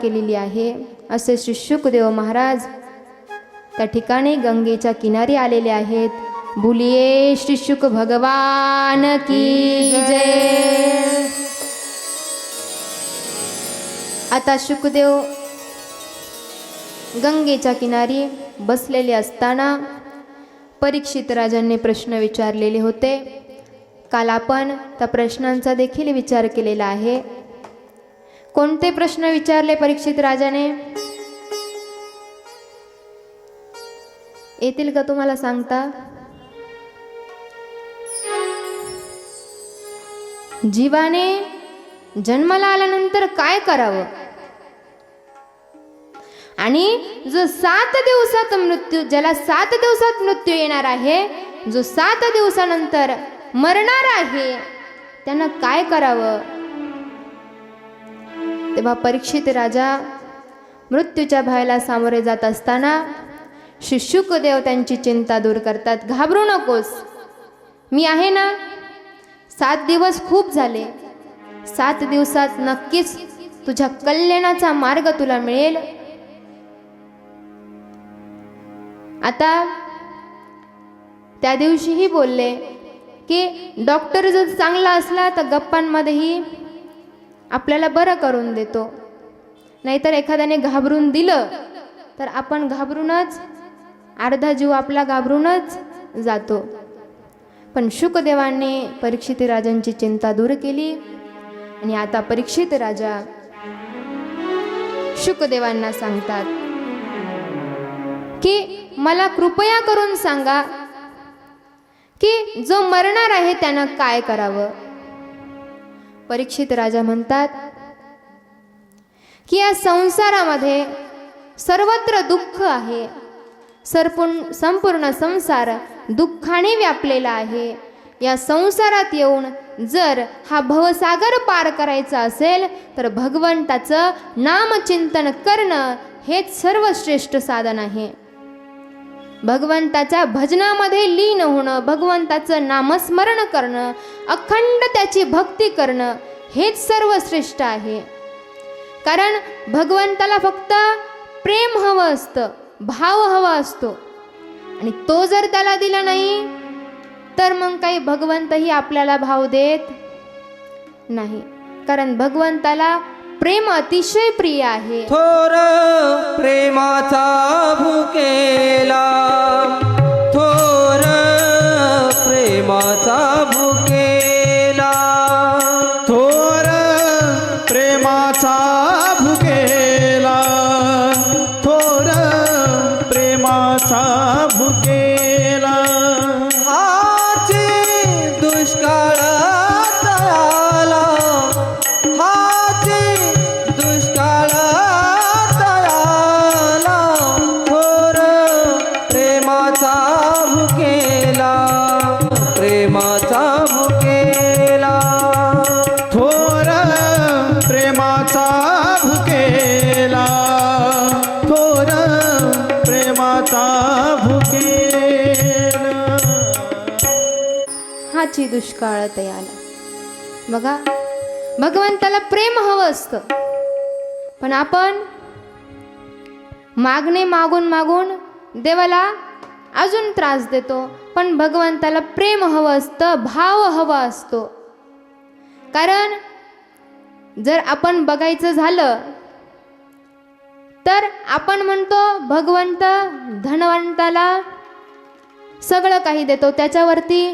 केलेली आहे असे श्री शुकदेव महाराज त्या ठिकाणी गंगेच्या किनारी आलेले आहेत. बोलिये श्री शुक भगवान की जय. आता शुकदेव गंगेच्या किनारी बसलेले असताना परीक्षित राजांनी प्रश्न विचारलेले होते. काल आपण त्या प्रश्नांचा देखील विचार केलेला आहे. कोणते प्रश्न विचारले परीक्षित राजाने? येतील का तुम्हाला सांगता? जीवाने जन्माला आल्यानंतर काय करावं आणि जो 7 दिवसात मृत्यू, ज्याला 7 दिवसात मृत्यू येणार आहे, जो 7 दिवसानंतर मरणार आहे, त्यानं काय करावं? तेव्हा परीक्षित राजा मृत्यूच्या भयाला सामोरे जात असताना श्री शुकदेव त्यांची चिंता दूर करतात. घाबरू नकोस, मी आहे ना. 7 दिवस खूप झाले, 7 दिवसात नक्कीच तुझ्या कल्याणाचा मार्ग तुला मिळेल. आता त्या दिवशीही बोलले की डॉक्टर जर चांगला असला तर गप्पांमध्येही आपल्याला बरं करून देतो, नाहीतर एखाद्याने घाबरून दिलं तर आपण घाबरूनच, अर्धा जीव आपला घाबरूनच जातो. पण शुकदेवांनी परीक्षित राजांची चिंता दूर केली आणि आता परीक्षित राजा शुकदेवांना सांगतात की मला कृपया करून सांगा की जो मरणार आहे त्यानं काय करावं. परीक्षित राजा म्हणतात की या संसारामध्ये सर्वत्र दुःख आहे, संपूर्ण संसार दुःखाने व्यापलेला आहे. या संसारात येऊन जर हा भवसागर पार करायचा असेल तर भगवंताचं नामचिंतन करणं हेच सर्वश्रेष्ठ साधन आहे. भगवंताच्या भजनामध्ये लीन होणं, भगवंताचं नामस्मरण करणं, अखंड त्याची भक्ती करणं हेच सर्वश्रेष्ठ आहे. कारण भगवंताला फक्त प्रेम हवं असतं, भाव हवा असतो, आणि तो जर त्याला दिला नाही तर मग काही भगवंतही आपल्याला भाव देत नाही. कारण भगवंताला प्रेम अतिशय प्रिय आहे. थोर प्रेमाचा भुकेला, थोर प्रेमाचा भुकेला, थोर प्रेमाचा भुकेला, थोर प्रेमाचा भुकेला. हाची दुष्काळात आला, हाची दुष्काळात आला, थोर प्रेमाचा भुकेला, प्रेमाचा भुकेला, थोर प्रेमाचा भुकेला, थोर प्रेमाचा भुकेला. हाची दुष्काळ आला. बघा, भगवंताला प्रेम हवं असतं, पण आपण मागणे मागून मागून देवाला अजून त्रास देतो. पण भगवंताला प्रेम हवं असतं, भाव हवा असतो. कारण जर आपण बघायचं झालं तर आपण म्हणतो भगवंत धनवंताला सगळं काही देतो, त्याच्यावरती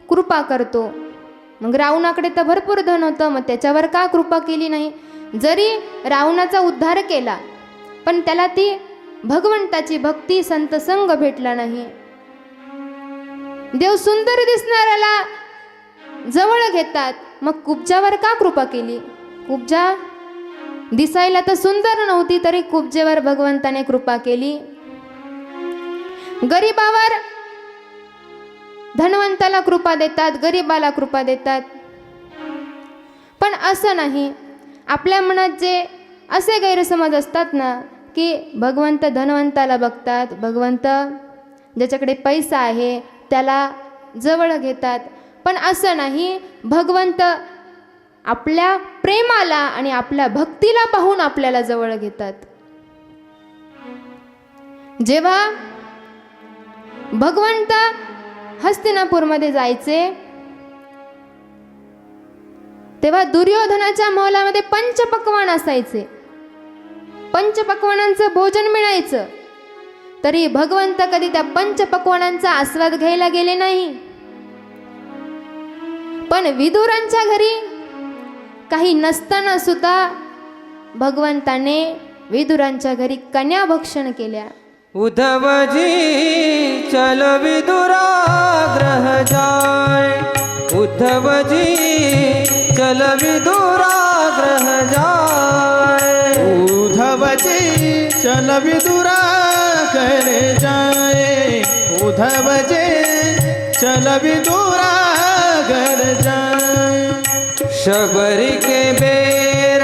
कृपा करतो. मग रावणाकडे तर भरपूर धन होतं, मग त्याच्यावर का कृपा केली नाही? जरी रावणाचा उद्धार केला पण त्याला ती भगवंताची भक्ती संतसंग भेटला नाही. देव सुंदर दिसणाऱ्याला जवळ घेतात, मग कुब्जावर का कृपा केली? कुब्जा दिसायला तर सुंदर नव्हती, तरी कुब्जेवर भगवंताने कृपा केली. गरीबावर धनवंताला कृपा देतात, गरीबाला कृपा देतात. पण असं नाही. आपल्या मनात जे असे गैरसमज असतात ना की भगवंत धनवंताला बघतात, भगवंत ज्याच्याकडे पैसा आहे त्याला जवळ घेतात. पण असं नाही. भगवंत आपल्या प्रेमाला आणि आपल्या भक्तीला पाहून आपल्याला जवळ घेतात. जेव्हा भगवंत हस्तिनापूरमध्ये जायचे तेव्हा दुर्योधनाच्या महलामध्ये पंचपक्वान्न असायचे. पंचपक्वान्नांचं भोजन मिळायचं, तरी भगवंत कधी त्या पंचपक्वान्नांचा आस्वाद घ्यायला गेले नाही. पण विदुरांच्या घरी काही नसताना सुद्धा भगवंताने विदुरांच्या घरी कन्या भक्षण केल्या. उद्धवजी चल विदुरा ग्रह जाय, उद्धवजी चल विदुरा ग्रह जाय, उद्धवजी चल विदुरा घर जाए, उद्धवजी चल विदुरा घर जाए. शबरी के बेर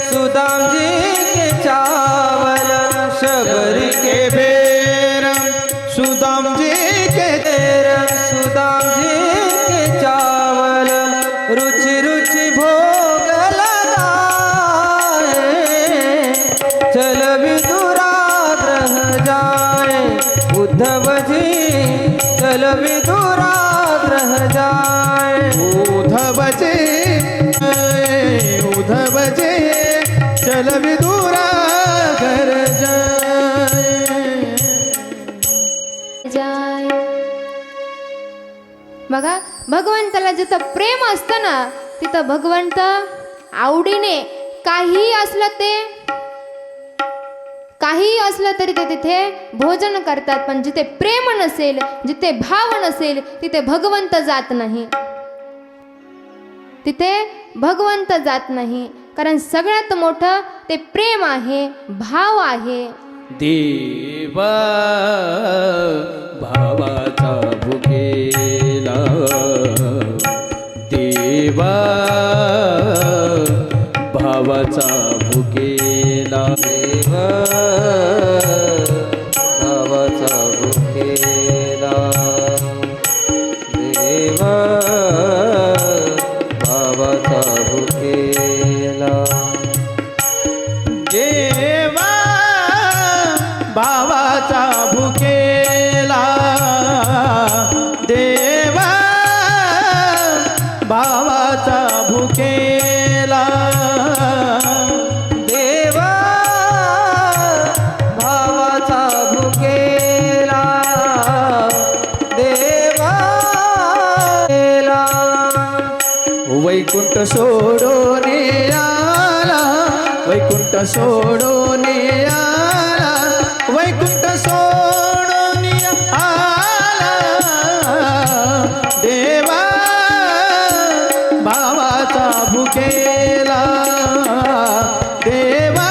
सुदाम जी के चावल, शबरी के बेर सुदाम जी के बेर सुदाम जी के चावल, रुचि रुचि भोग लगाए, चल विदुरा ग्रह जाए, उद्धव जी चल विदुरा ग्रह जाए. उद्धवजी उद्धवजी चल विदुरा घर जाय. बघा, भगवंताला जिथं प्रेम असतं ना तिथं भगवंत आवडीने काही असलं तरी ते तिथे भोजन करतात. पण जिथे प्रेम नसेल, जिथे भाव नसेल, तिथे भगवंत जात नाही. तिथे भगवंत जात नाही, कारण सगळ्यात मोठं ते प्रेम आहे, भाव आहे. देवा भावाचा भुकेला, देवा भावाचा भुकेला, देवा भावाचा भुकेला, देवा भावाचा भुकेला, देवा भावाचा भुकेला, देवा भावाचा भुकेला, देवा भावाचा भुकेला, देवा भुकेला. वैकुंठ सोडून आला, वैकुंठ सोडून आला, वैकुंठ सोडून आला, देवा भावाचा भुकेला, देवा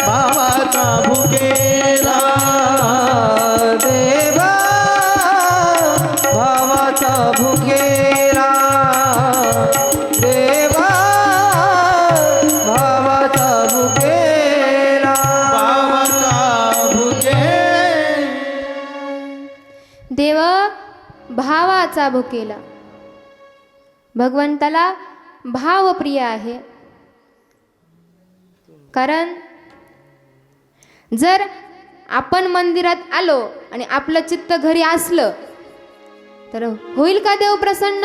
भावाचा भुकेला, देवा भावाचा भुकेला, देवा भावाचा भुकेला, भावाचा भुके देव भावाचा भुकेला. भगवंताला भाव प्रिय आहे. कारण जर आपण मंदिरात आलो आणि आपलं चित्त घरी असलं तर होईल का देव प्रसन्न?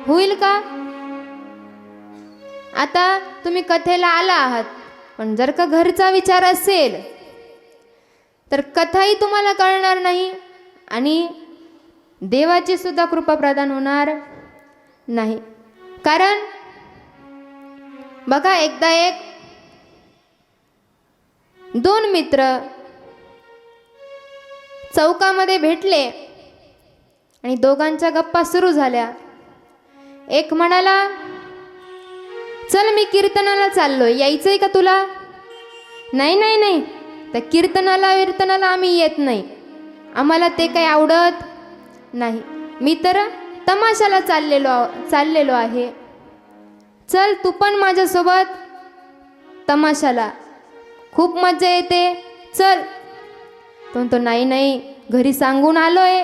होईल का? आता तुम्ही कथेला आला आहात, पण जर का घरचा विचार असेल तर कथाही तुम्हाला कळणार नाही आणि देवाची सुद्धा कृपा प्रदान होणार नाही. कारण बघा, एकदा दोन मित्र चौकामध्ये भेटले आणि दोघांच्या गप्पा सुरू झाल्या. एक म्हणाला, चल मी कीर्तनाला चाललोय, यायचंय का तुला? नाही नाही नाही, त्या कीर्तनाला आम्ही येत नाही, आम्हाला ते काही आवडत नाही, मी तर तमाशाला चाललेलो आहे, चल तू पण माझ्यासोबत तमाशाला, खूप मजा येते, चल. तो म्हणतो, नाही नाही, घरी सांगून आलोय,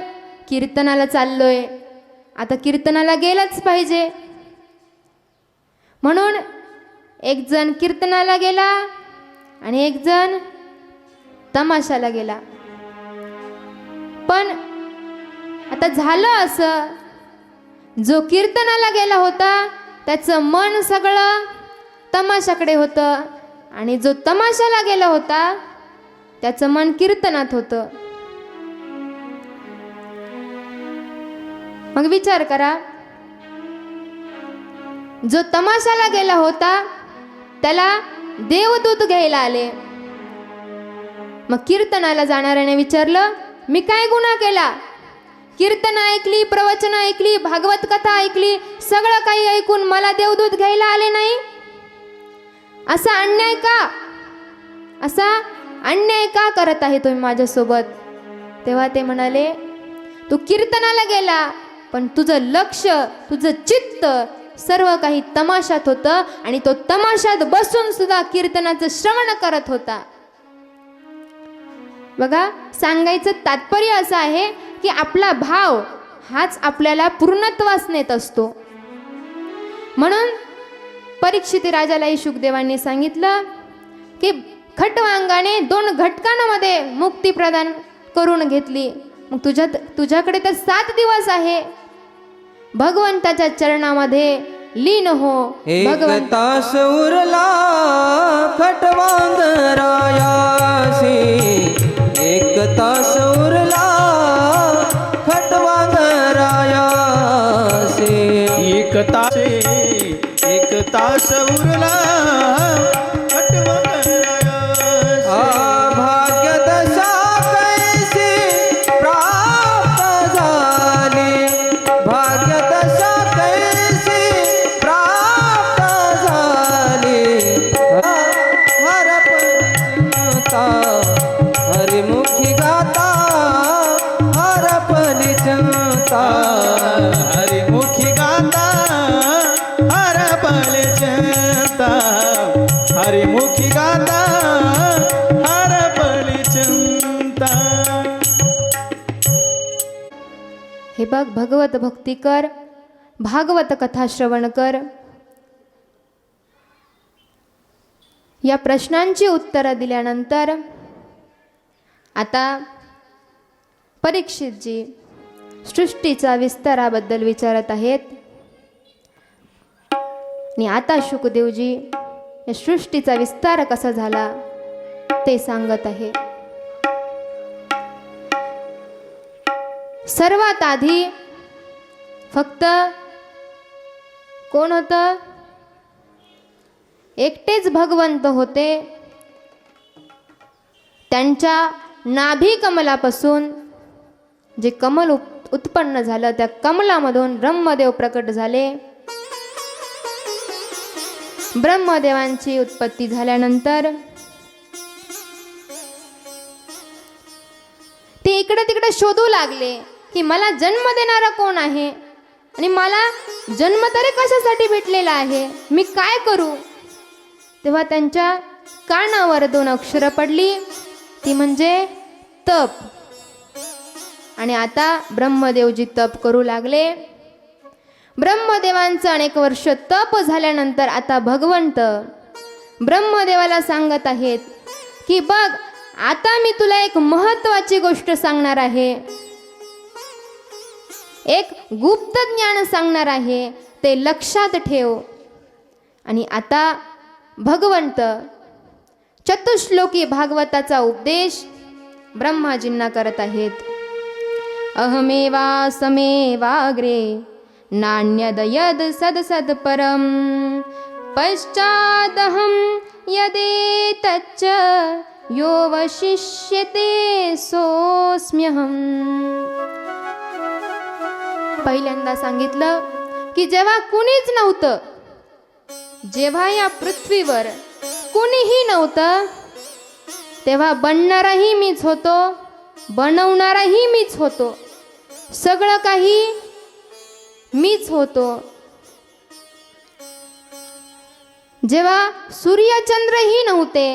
कीर्तनाला चाललोय, आता कीर्तनाला गेलंच पाहिजे. म्हणून एक जण कीर्तनाला गेला आणि एक जण तमाशाला गेला. पण आता झालं असं, जो कीर्तनाला गेला होता त्याचं मन सगळं तमाशाकडे होतं आणि जो तमाशाला गेला होता त्याचं मन कीर्तनात होतं. मग विचार करा, जो तमाशाला गेला होता त्याला देवदूत घ्यायला आले. मग कीर्तनाला जाणाऱ्याने विचारलं, मी काय गुन्हा केला? कीर्तन ऐकली, प्रवचन ऐकली, भागवत कथा ऐकली, सगळं काही ऐकून मला देवदूत घ्यायला आले नाही? असा अन्याय का? असा अन्याय का करत आहे तुम्ही माझ्यासोबत? तेव्हा ते म्हणाले, तू कीर्तनाला गेला पण तुझं लक्ष, तुझं चित्त सर्व काही तमाशात होतं आणि तो तमाशात बसून सुद्धा कीर्तनाचं श्रवण करत होता. बघा, सांगायचं तात्पर्य असं आहे की आपला भाव हाच आपल्याला पूर्णत्वास नेत असतो. म्हणून परीक्षित राजालाही शुकदेवांनी सांगितलं की खटवांगाने 2 घटकांमध्ये मुक्ती प्रदान करून घेतली. मग तुझ्याकडे तर 7 दिवस आहे. भगवंताच्या चरणामध्ये लीन हो. एक तास उरला खटवांगरायासी, एक तास उरला खटवांगरायासी. एक तास उरला आ भाग्य दशा कैसी प्राप्त झाली, भाग्य दशा कैसी प्राप्त झाली. हरपनिचिंता हरिमुखी गाता, हरपनिचिंता हरिमुखी गाता, हरपल चिंता, हरिमुखी गाता, हरपल चिंता. हे बघ, भगवत भक्ती कर, भागवत कथा श्रवण कर. या प्रश्नांची उत्तरं दिल्यानंतर आता परीक्षितजी सृष्टीचा विस्ताराबद्दल विचारत आहेत. आणि आता शुकदेवजी या सृष्टीचा विस्तार कसा झाला ते सांगत आहे. सर्वात आधी फक्त कोण होतं? एकटेच भगवंत होते. त्यांच्या नाभी कमलापासून जे कमल उत्पन्न झालं त्या कमलामधून ब्रह्मदेव प्रकट झाले. ब्रह्मदेवांची उत्पत्ती झाल्यानंतर ते इकडे तिकडे शोधू लागले की मला जन्म देणारा कोण आहे आणि मला जन्म तरी कशासाठी भेटलेला आहे, मी काय करू? तेव्हा त्यांच्या कानावर 2 अक्षरं पडली, ती म्हणजे तप. आणि आता ब्रह्मदेवजी तप करू लागले. ब्रह्मदेवांचं अनेक वर्ष तप झाल्यानंतर आता भगवंत ब्रह्मदेवाला सांगत आहेत की बघ, आता मी तुला एक महत्त्वाची गोष्ट सांगणार आहे, एक गुप्त ज्ञान सांगणार आहे, ते लक्षात ठेव. आणि आता भगवंत चतुश्लोकी भागवताचा उपदेश ब्रह्माजींना करत आहेत. अहमेवा समेवाग्रे नान्यद यद सद सद परम पश्चादहं यदेतच्च यो वशिष्यते सोऽस्म्यहम्. पहिल्यांदा सांगितलं की जेव्हा कुणीच नव्हतं, जेव्हा या पृथ्वीवर कुणीही नव्हतं, तेव्हा बनणाराही मीच होतो, बनवणाराही मीच होतो, सगळं काही मीच होतो. जेव्हा सूर्यचंद्रही नव्हते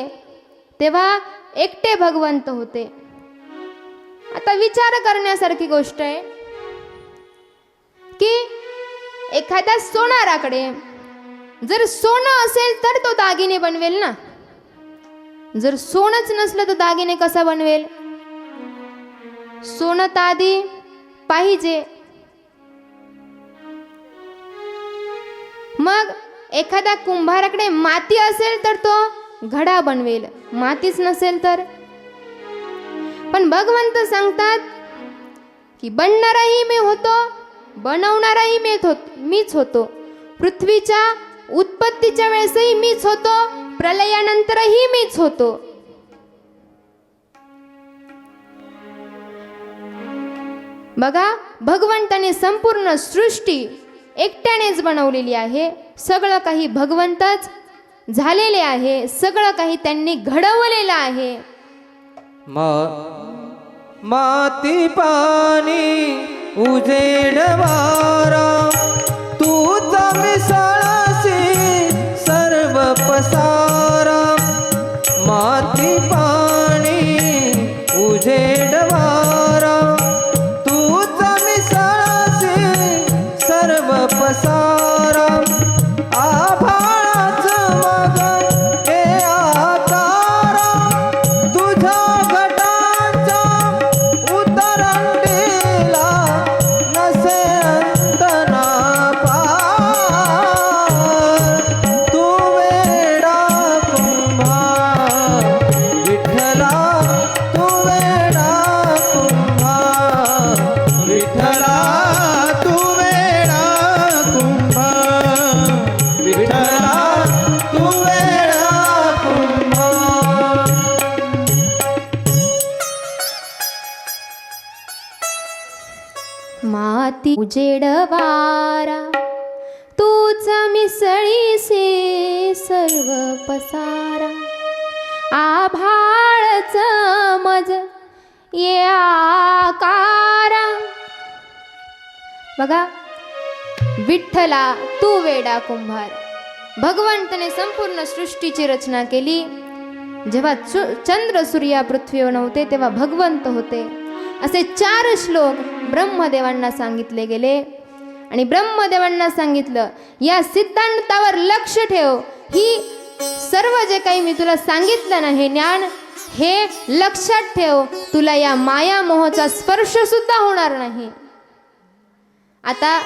तेव्हा एकटे भगवंत होते. आता विचार करण्यासारखी गोष्ट आहे की एखाद्या सोनाराकडे जर सोनं असेल तर तो दागिने बनवेल ना. जर सोनंच नसलं तर दागिने कसा बनवेल? सोनं तर आधी पाहिजे. मग एखाद्या कुंभाराकडे माती असेल तर तो घडा बनवेल, मातीच नसेल तर. पण भगवंत सांगतात की बनणाराही मी होतो, बनवणाराही मीच होतो. पृथ्वीच्या उत्पत्तीच्या वेळेसही मीच होतो, प्रलयानंतरही मीच होतो. बघा, भगवंताने संपूर्ण सृष्टी एकट्यानेच बनवलेली आहे. सगळं काही भगवंतच झालेले आहे, सगळं काही त्यांनी घडवलेलं आहे. माती पाणी उजेड वारा तूच मिसळसी सर्व पसारा. माती पाणी उजेड वारा तूच मिसळसी सर्व पसारा. आभाळाच मग हे आकारा तुझ्या घटांच्या उतरंडीला नसे अंत ना पार. तू वेडा कुंभार विठ्ठला, तू वेडा कुंभार विठ्ठला तू वेडा कुंभार. विठ्ठला तू वेडा कुंभार. माती उजेड वारा तूच मिसळीसे सर्व पसारा. आभाळच मज ये आकारा. बघा, विठ्ठला तू वेडा कुंभार. भगवंताने संपूर्ण सृष्टीची रचना केली. जेव्हा चंद्र सूर्य पृथ्वीवर नव्हते तेव्हा भगवंत होते. असे 4 श्लोक ब्रह्मदेवांना सांगितले गेले. आणि ब्रह्मदेवांना सांगितलं, या सिद्धांतावर लक्ष ठेव. ही सर्व जे काही मी तुला सांगितलं ना, हे ज्ञान हे लक्षात ठेव. तुला या माया मोहाचा स्पर्श सुद्धा होणार नाही. आता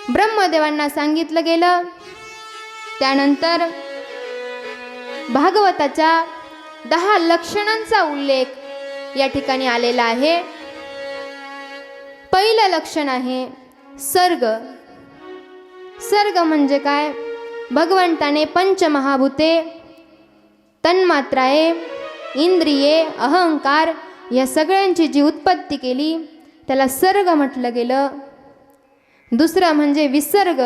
ब्रह्मदेवांना सांगितलं गेलं. त्यानंतर भागवताच्या 10 लक्षणांचा उल्लेख या ठिकाणी आलेला आहे. पहिलं लक्षण आहे सर्ग. सर्ग म्हणजे काय? भगवंताने पंचमहाभूते, तन्मात्राए, इंद्रिये, अहंकार या सगळ्यांची जी उत्पत्ती केली त्याला सर्ग म्हटलं गेलं. दुसरं म्हणजे विसर्ग.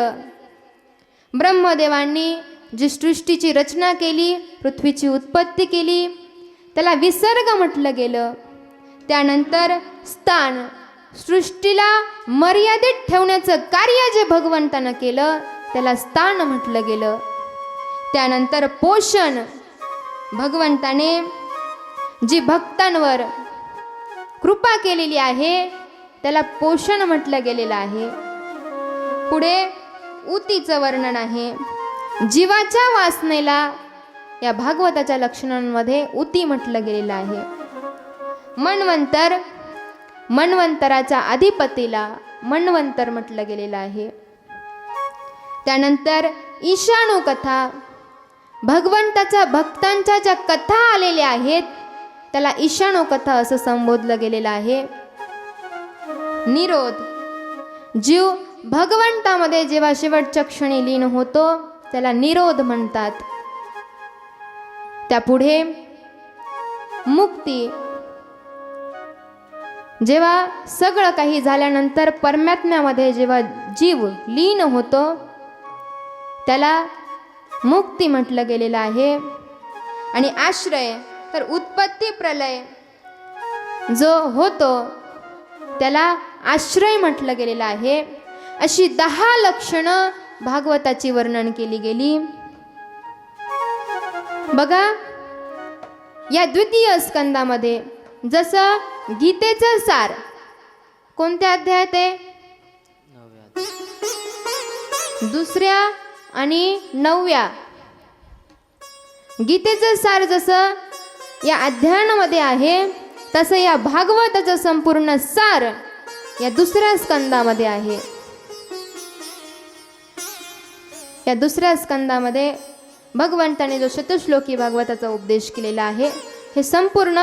ब्रह्मदेवांनी जी सृष्टीची रचना केली, पृथ्वीची उत्पत्ती केली, त्याला विसर्ग म्हटलं गेलं. त्यानंतर स्थान, सृष्टीला मर्यादित ठेवण्याचं कार्य जे भगवंतानं केलं त्याला स्थान म्हटलं गेलं. त्यानंतर पोषण, भगवंताने जी भक्तांवर कृपा केलेली आहे त्याला पोषण म्हटलं गेलेलं आहे. पुढे ऊतीचं वर्णन आहे. जीवाच्या वासनेला या भागवताच्या लक्षणांमध्ये ऊती म्हटलं गेलेलं आहे. मन्वंतर, मन्वंतराच्या अधिपतीला मन्वंतर म्हटलं गेलेलं आहे. त्यानंतर ईशाणू कथा, भगवंताच्या भक्तांच्या ज्या कथा आलेल्या आहेत त्याला ईशाणू कथा असं संबोधलं गेलेलं आहे. निरोध, जीव भगवंतामध्ये जेव्हा शेवटच्या क्षणी लीन होतो त्याला निरोध म्हणतात. त्यापुढे मुक्ती, जेव्हा सगळं काही झाल्यानंतर परमात्म्यामध्ये जेव्हा जीव लीन होतो त्याला मुक्ती म्हटलं गेलेलं आहे. आणि आश्रय, तर उत्पत्ती प्रलय जो होतो त्याला आश्रय म्हटलं गेलेलं आहे. अशी 10 लक्षणं भागवताची वर्णन केली गेली. बघा, या द्वितीय स्कंदामध्ये जसं गीतेचं सार कोणत्या अध्यायात आहे? 2 आणि 9व्या गीतेचं सार जसं या अध्यायामध्ये आहे, तसं या भागवताचं संपूर्ण सार या दुसऱ्या स्कंदामध्ये आहे. या दुसऱ्या स्कंदामध्ये भगवंताने जो चतुश्लोकी भागवताचा उपदेश केलेला आहे, हे संपूर्ण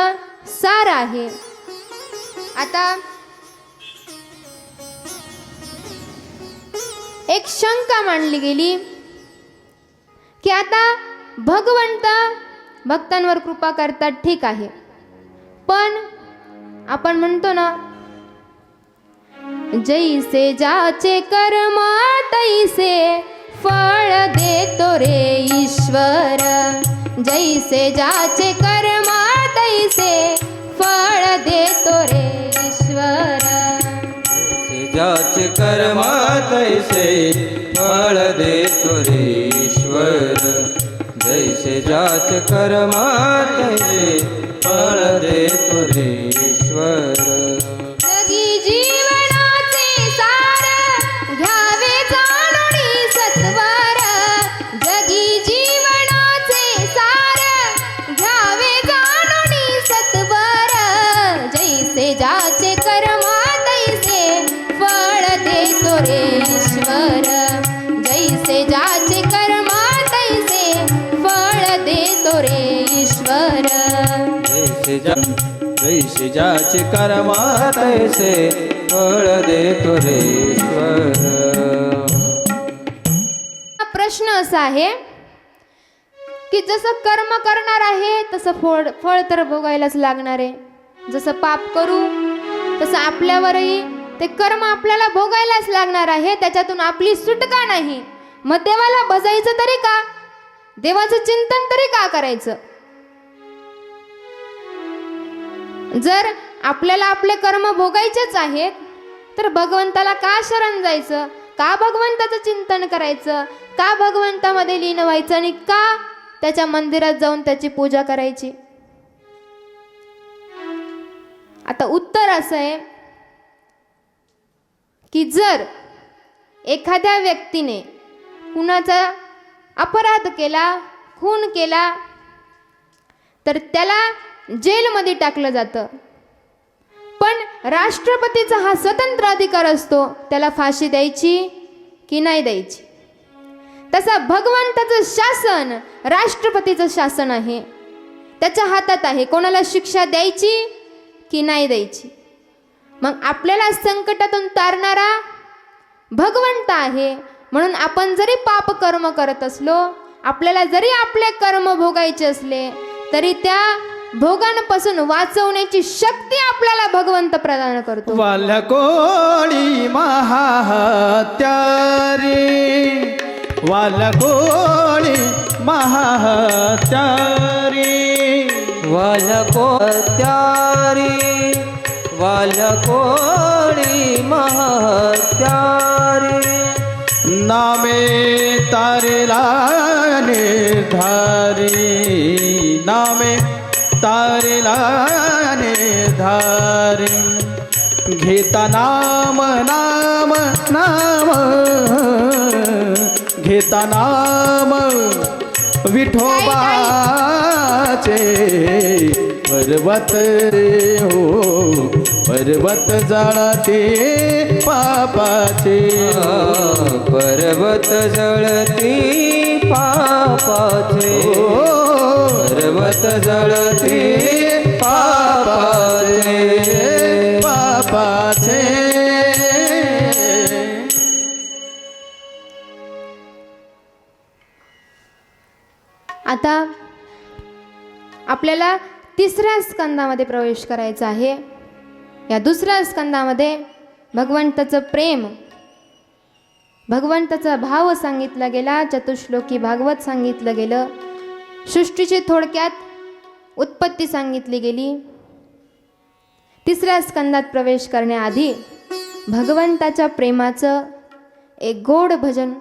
सार आहे. आता एक शंका मांडली गेली की आता भगवंत भक्तांवर कृपा करतात, ठीक आहे, पण आपण म्हणतो ना, जैसे जाचे कर्म तैसे फळ देतो रे ईश्वर. जैसे जाचे कर्म तैसे फळ देतो रे ईश्वर. ज्याचे कर्म तैसे फळ देतो रे ईश्वर. जैसे ज्याचे कर्म तैसे फळ देतो रे ईश्वर. जगी जीवनाचे सार घ्यावे जाणून सत्वर. जगी जीवनाचे सार घ्यावे जाणून सत्वर. जैसे जाचे कर्म तैसे फळ देतो रे ईश्वर. जैसे जाचे कर्म तैसे फळ देतो रे ईश्वर. जैसे ज्याचे कर्म तैसे फळ देतो रे ईश्वर. प्रश्न असा आहे की जसं कर्म करणार आहे तसं फळ तर भोगायलाच लागणार आहे. जसं पाप करू तसं आपल्यावरही ते कर्म आपल्याला भोगायलाच लागणार आहे. त्याच्यातून आपली सुटका नाही. मग देवाला भजायचं तरी का? देवाचं चिंतन तरी का करायचं? जर आपल्याला आपले कर्म भोगायचेच आहेत तर भगवंताला का शरण जायचं? का भगवंताचं चिंतन करायचं? का भगवंतामध्ये लीन व्हायचं? आणि का त्याच्या मंदिरात जाऊन त्याची पूजा करायची? आता उत्तर असं आहे की जर एखाद्या व्यक्तीने कुणाचा अपराध केला, खून केला, तर त्याला जेलमध्ये टाकलं जातं. पण राष्ट्रपतीचा हा स्वतंत्र अधिकार असतो, त्याला फाशी द्यायची की नाही द्यायची. तसा भगवंताचं शासन राष्ट्रपतीचं शासन आहे, त्याच्या हातात आहे कोणाला शिक्षा द्यायची की नाही द्यायची. मग आपल्याला संकटातून तारणारा भगवंत आहे. म्हणून आपण जरी पाप कर्म करत असलो, आपल्याला जरी आपले कर्म भोगायचे असले, तरी त्या भोगांपासून वाचवण्याची शक्ती आपल्याला भगवंत प्रदान करतो. वाल्या कोळी महाहत्यारी. वाल्या कोळी महाहत्यारी. वाल्या कोळी वाल्या कोळी महाहत्यारी. नामे तारेला निर्धारी. नामे तारेला निर्धारी. घेता नाम नाम नाम. घेता नाम विठोबाचे. पर्वत हो पर्वत जळते पापाचे. पर्वत जळती पापाचे. पर्वत जळती पापाचे. पापाचे. आता आपल्याला तिसऱ्या स्कंदामध्ये प्रवेश करायचा आहे. या दुसऱ्या स्कंदामध्ये भगवंताचं प्रेम, भगवंताचा भाव सांगितला गेला. चतुश्लोकी भागवत सांगितलं गेलं. सृष्टीची थोडक्यात उत्पत्ती सांगितली गेली. तिसऱ्या स्कंदात प्रवेश करण्याआधी भगवंताच्या प्रेमाचं एक गोड भजन